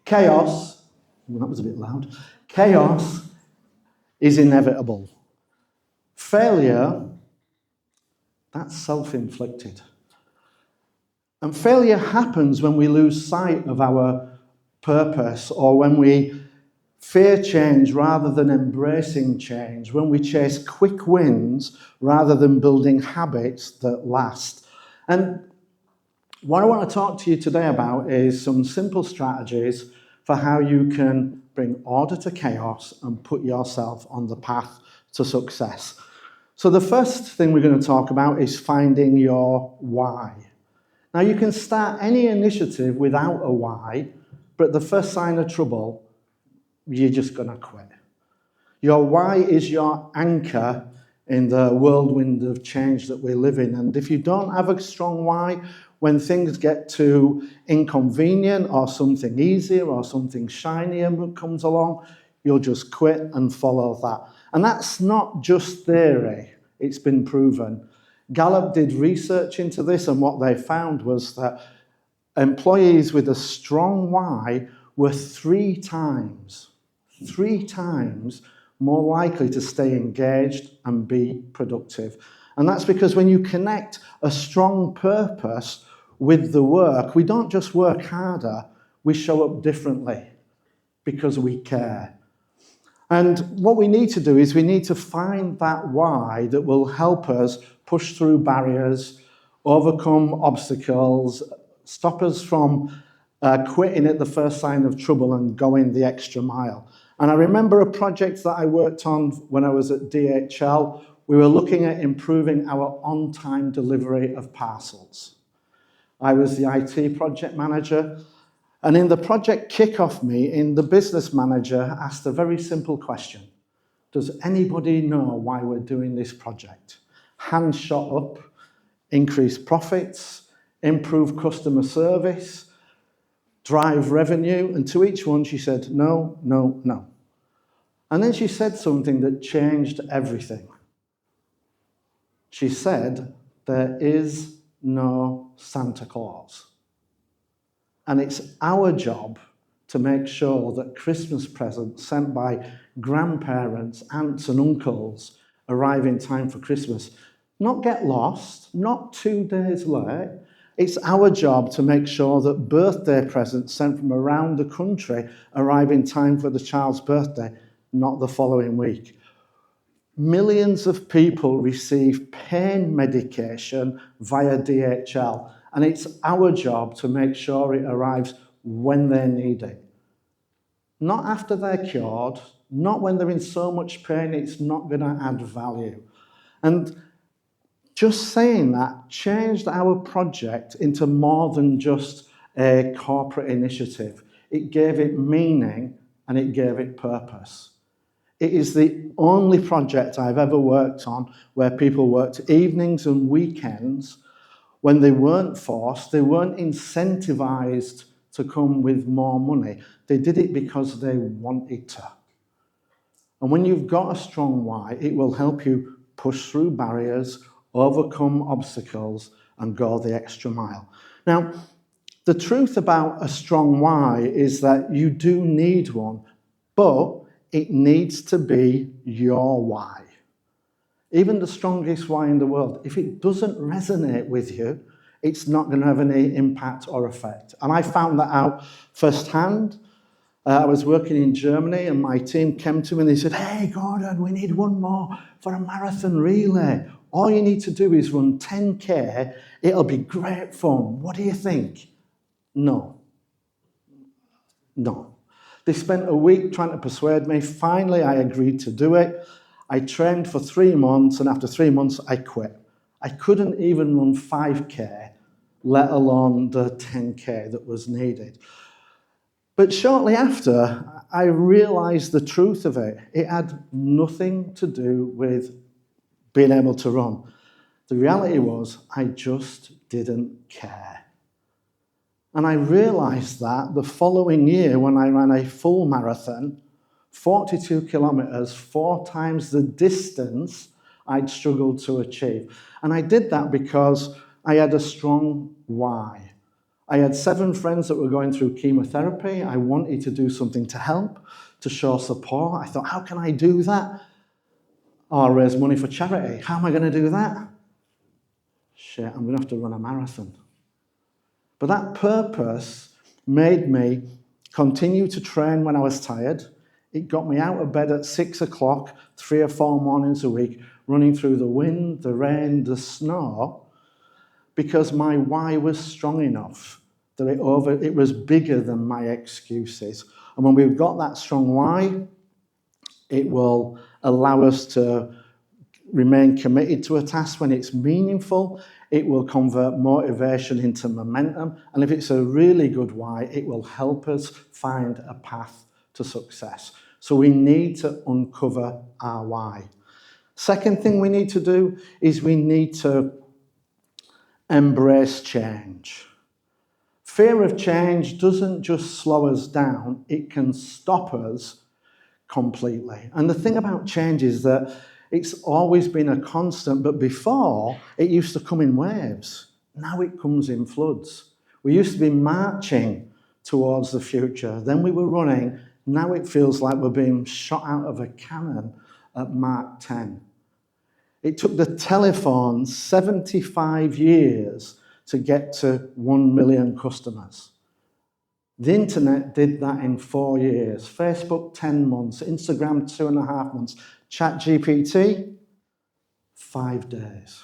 Chaos, well, that was a bit loud. Chaos is inevitable. Failure, that's self-inflicted. And failure happens when we lose sight of our purpose, or when we fear change rather than embracing change, when we chase quick wins rather than building habits that last. And what I want to talk to you today about is some simple strategies for how you can bring order to chaos and put yourself on the path to success. So the first thing we're going to talk about is finding your why. Now, you can start any initiative without a why, but the first sign of trouble, you're just going to quit. Your why is your anchor in the whirlwind of change that we live in. And if you don't have a strong why, when things get too inconvenient or something easier or something shinier comes along, you'll just quit and follow that. And that's not just theory, it's been proven. Gallup did research into this, and what they found was that employees with a strong why were three times more likely to stay engaged and be productive. And that's because when you connect a strong purpose with the work, we don't just work harder, we show up differently because we care. And what we need to do is we need to find that why that will help us push through barriers, overcome obstacles, stop us from quitting at the first sign of trouble and going the extra mile. And I remember a project that I worked on when I was at DHL. We were looking at improving our on-time delivery of parcels. I was the IT project manager, and in the project kickoff meeting, the business manager asked a very simple question. Does anybody know why we're doing this project? Hands shot up, increase profits, improve customer service, drive revenue, and to each one she said, no, no, no. And then she said something that changed everything. She said, there is no Santa Claus. And it's our job to make sure that Christmas presents sent by grandparents, aunts and uncles arrive in time for Christmas. Not get lost, not 2 days late. It's our job to make sure that birthday presents sent from around the country arrive in time for the child's birthday, not the following week. Millions of people receive pain medication via DHL, and it's our job to make sure it arrives when they need it. Not after they're cured, not when they're in so much pain it's not going to add value. And just saying that changed our project into more than just a corporate initiative. It gave it meaning and it gave it purpose. It is the only project I've ever worked on where people worked evenings and weekends when they weren't forced, they weren't incentivized to come with more money. They did it because they wanted to. And when you've got a strong why, it will help you push through barriers, overcome obstacles, and go the extra mile. Now, the truth about a strong why is that you do need one, but it needs to be your why. Even the strongest why in the world, if it doesn't resonate with you, it's not going to have any impact or effect. And I found that out firsthand. I was working in Germany and my team came to me and they said, hey, Gordon, we need one more for a marathon relay. All you need to do is run 10K. It'll be great fun. What do you think? No. They spent a week trying to persuade me. Finally, I agreed to do it. I trained for 3 months, and after 3 months, I quit. I couldn't even run 5K, let alone the 10K that was needed. But shortly after, I realized the truth of it. It had nothing to do with being able to run. The reality was, I just didn't care. And I realized that the following year when I ran a full marathon, 42 kilometers, 4 times the distance I'd struggled to achieve. And I did that because I had a strong why. I had 7 friends that were going through chemotherapy. I wanted to do something to help, to show support. I thought, how can I do that? I'll raise money for charity. How am I going to do that? Shit, I'm going to have to run a marathon. But that purpose made me continue to train when I was tired. It got me out of bed at 6 o'clock, 3 or 4 mornings a week, running through the wind, the rain, the snow, because my why was strong enough that it was bigger than my excuses. And when we've got that strong why, it will allow us to remain committed to a task when it's meaningful. It will convert motivation into momentum. And if it's a really good why, it will help us find a path to success. So we need to uncover our why. Second thing we need to do is we need to embrace change. Fear of change doesn't just slow us down, it can stop us completely. And the thing about change is that it's always been a constant, but before it used to come in waves. Now it comes in floods. We used to be marching towards the future, then we were running. Now it feels like we're being shot out of a cannon at Mark 10. It took the telephone 75 years to get to 1 million customers. The internet did that in 4 years. Facebook, 10 months. Instagram, 2.5 months. ChatGPT, 5 days.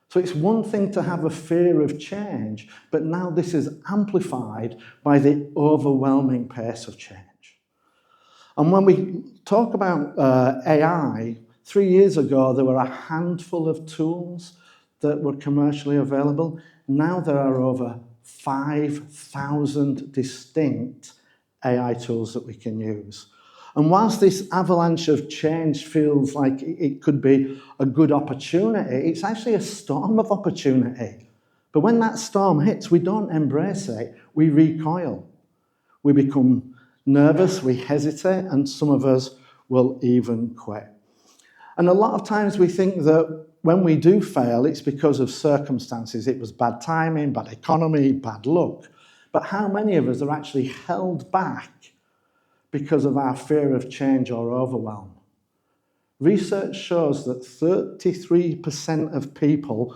So it's one thing to have a fear of change, but now this is amplified by the overwhelming pace of change. And when we talk about AI, 3 years ago, there were a handful of tools that were commercially available. Now there are over 5,000 distinct AI tools that we can use. And whilst this avalanche of change feels like it could be a good opportunity, it's actually a storm of opportunity. But when that storm hits, we don't embrace it, we recoil. We become nervous, we hesitate, and some of us will even quit. And a lot of times we think that when we do fail, it's because of circumstances. It was bad timing, bad economy, bad luck. But how many of us are actually held back because of our fear of change or overwhelm? Research shows that 33% of people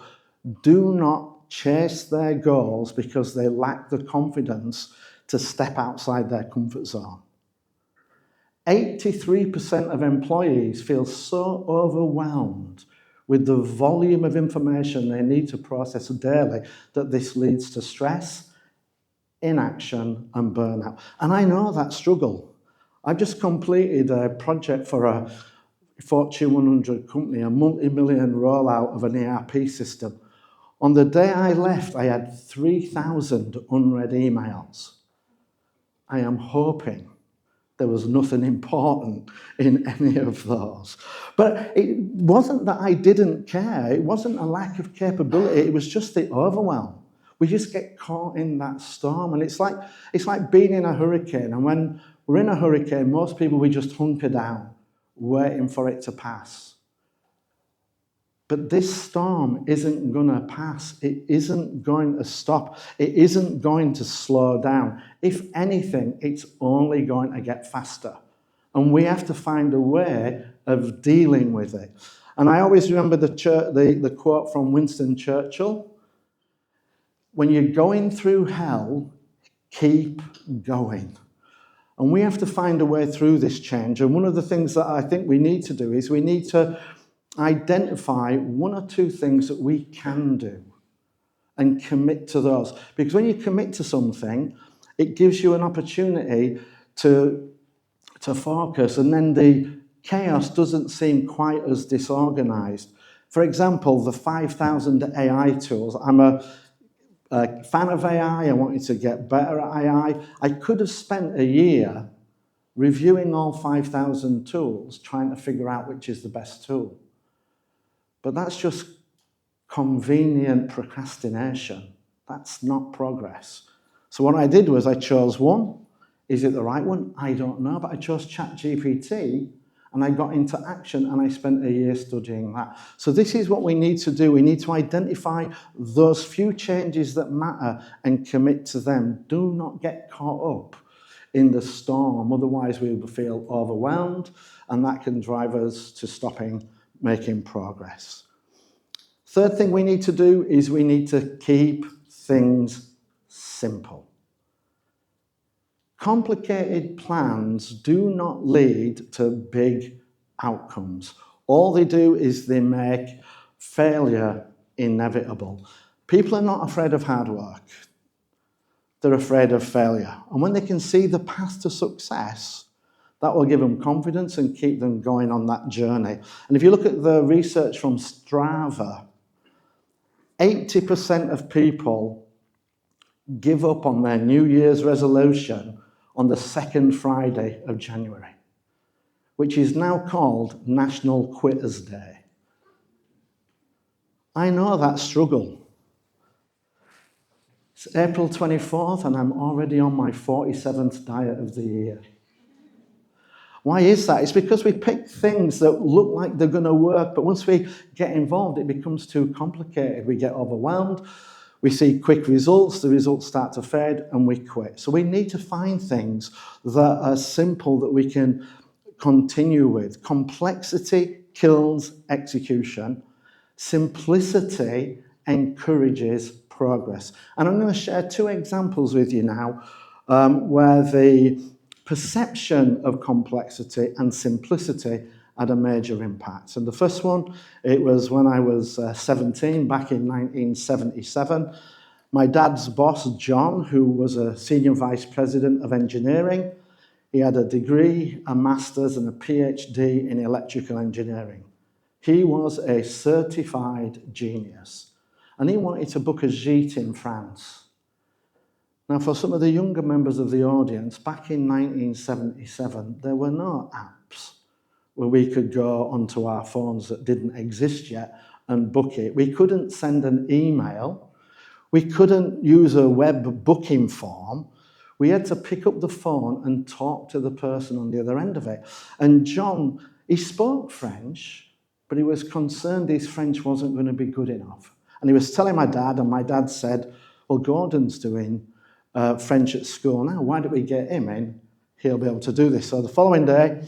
do not chase their goals because they lack the confidence to step outside their comfort zone. 83% of employees feel so overwhelmed with the volume of information they need to process daily that this leads to stress, inaction, and burnout. And I know that struggle. I've just completed a project for a Fortune 100 company, a multi-million rollout of an ERP system. On the day I left, I had 3,000 unread emails. I am hoping there was nothing important in any of those. But it wasn't that I didn't care. It wasn't a lack of capability. It was just the overwhelm. We just get caught in that storm. And it's like being in a hurricane. And when we're in a hurricane, most people, we just hunker down, waiting for it to pass. But this storm isn't going to pass. It isn't going to stop. It isn't going to slow down. If anything, it's only going to get faster. And we have to find a way of dealing with it. And I always remember the quote from Winston Churchill: when you're going through hell, keep going. And we have to find a way through this change. And one of the things that I think we need to do is we need to identify 1 or 2 things that we can do and commit to those. Because when you commit to something, it gives you an opportunity to focus, and then the chaos doesn't seem quite as disorganized. For example, the 5,000 AI tools. I'm a fan of AI. I wanted to get better at AI. I could have spent a year reviewing all 5,000 tools, trying to figure out which is the best tool. But that's just convenient procrastination. That's not progress. So what I did was I chose one. Is it the right one? I don't know, but I chose ChatGPT, and I got into action and I spent a year studying that. So this is what we need to do. We need to identify those few changes that matter and commit to them. Do not get caught up in the storm, otherwise we will feel overwhelmed, and that can drive us to stopping making progress. Third thing we need to do is we need to keep things simple. Complicated plans do not lead to big outcomes. All they do is they make failure inevitable. People are not afraid of hard work. They're afraid of failure. And when they can see the path to success, that will give them confidence and keep them going on that journey. And if you look at the research from Strava, 80% of people give up on their New Year's resolution on the second Friday of January, which is now called National Quitters Day. I know that struggle. It's April 24th and I'm already on my 47th diet of the year. Why is that? It's because we pick things that look like they're going to work, but once we get involved, it becomes too complicated. We get overwhelmed, we see quick results, the results start to fade, and we quit. So we need to find things that are simple that we can continue with. Complexity kills execution. Simplicity encourages progress. And I'm going to share two examples with you now where the perception of complexity and simplicity had a major impact. And the first one, it was when I was 17, back in 1977. My dad's boss, John, who was a senior vice president of engineering, he had a degree, a master's, and a PhD in electrical engineering. He was a certified genius, and he wanted to book a gîte in France. Now, for some of the younger members of the audience, back in 1977, there were no apps where we could go onto our phones that didn't exist yet and book it. We couldn't send an email. We couldn't use a web booking form. We had to pick up the phone and talk to the person on the other end of it. And John, he spoke French, but he was concerned his French wasn't going to be good enough. And he was telling my dad, and my dad said, well, Gordon's doing French at school now. Why don't we get him in? He'll be able to do this. So the following day,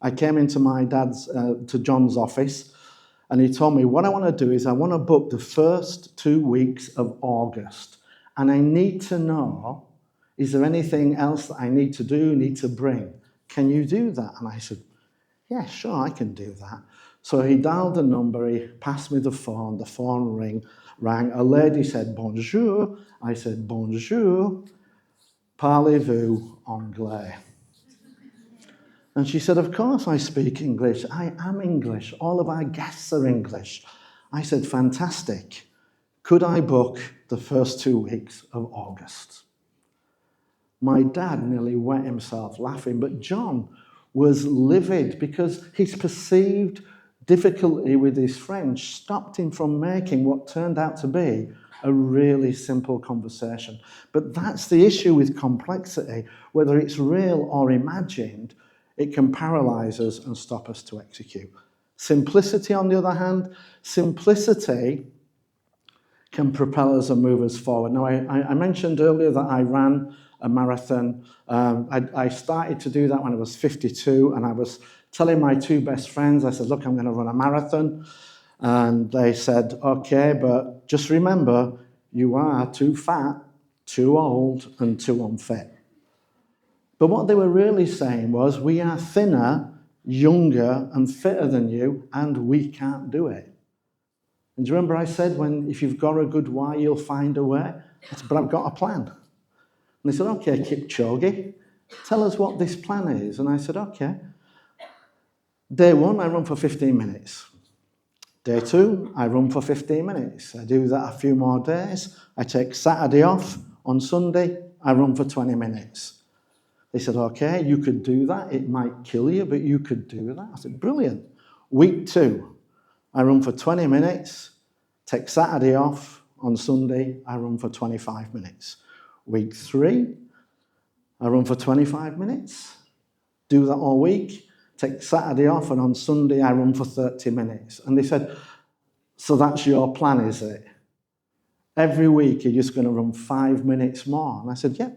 I came into my dad's, to John's office, and he told me, what I want to do is I want to book the first 2 weeks of August. And I need to know, is there anything else that I need to do, need to bring? Can you do that? And I said, yeah, sure, I can do that. So he dialed the number, he passed me the phone rang. A lady said, bonjour. I said, bonjour, parlez-vous anglais? And she said, of course I speak English. I am English. All of our guests are English. I said, fantastic. Could I book the first 2 weeks of August? My dad nearly wet himself laughing, but John was livid because his perceived difficulty with his French stopped him from making what turned out to be a really simple conversation. But that's the issue with complexity. Whether it's real or imagined, it can paralyze us and stop us to execute. Simplicity, on the other hand, simplicity can propel us and move us forward. Now, I mentioned earlier that I ran a marathon. I started to do that when I was 52, and I was telling my two best friends, I said, look, I'm going to run a marathon. And they said, okay, but just remember, you are too fat, too old, and too unfit. But what they were really saying was, we are thinner, younger, and fitter than you, and we can't do it. And do you remember I said, if you've got a good why, you'll find a way? I said, but I've got a plan. And they said, okay, Kipchoge, tell us what this plan is. And I said, okay. Day 1, I run for 15 minutes. Day 2, I run for 15 minutes. I do that a few more days. I take Saturday off. On Sunday, I run for 20 minutes. They said, okay, you could do that. It might kill you, but you could do that. I said, brilliant. Week 2, I run for 20 minutes, take Saturday off. On Sunday, I run for 25 minutes. Week 3, I run for 25 minutes. Do that all week. take Saturday off, and on Sunday I run for 30 minutes. And they said, so that's your plan, is it? Every week you're just going to run 5 minutes more? And I said, yeah.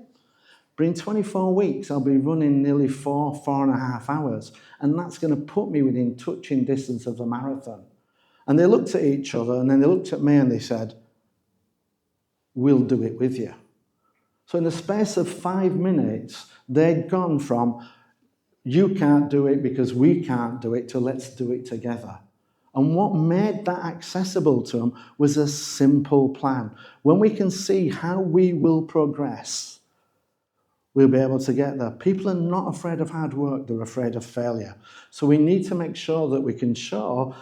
But in 24 weeks, I'll be running nearly 4.5 hours. And that's going to put me within touching distance of the marathon. And they looked at each other, and then they looked at me and they said, we'll do it with you. So in the space of 5 minutes, they'd gone from, you can't do it because we can't do it, to let's do it together. And what made that accessible to them was a simple plan. When we can see how we will progress, we'll be able to get there. People are not afraid of hard work, they're afraid of failure. So we need to make sure that we can show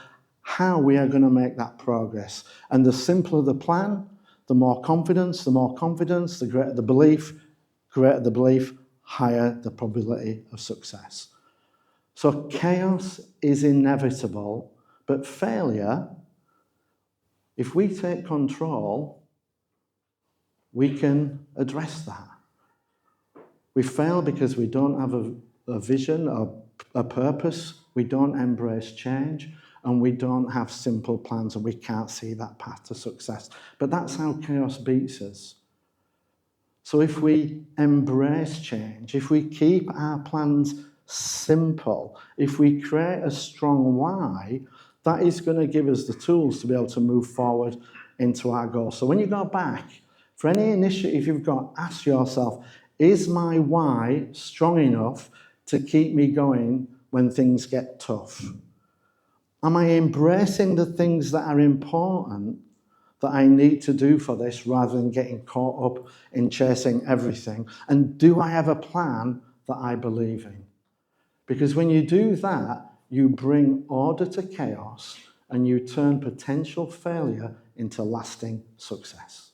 how we are going to make that progress. And the simpler the plan, the more confidence, the greater the belief, higher the probability of success. So chaos is inevitable, but failure, if we take control, we can address that. We fail because we don't have a vision or a purpose, we don't embrace change, and we don't have simple plans, and we can't see that path to success. But that's how chaos beats us. So if we embrace change, if we keep our plans simple, if we create a strong why, that is going to give us the tools to be able to move forward into our goal. So when you go back, for any initiative you've got, ask yourself, is my why strong enough to keep me going when things get tough? Am I embracing the things that are important that I need to do for this, rather than getting caught up in chasing everything? And do I have a plan that I believe in? Because when you do that, you bring order to chaos and you turn potential failure into lasting success.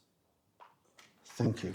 Thank you.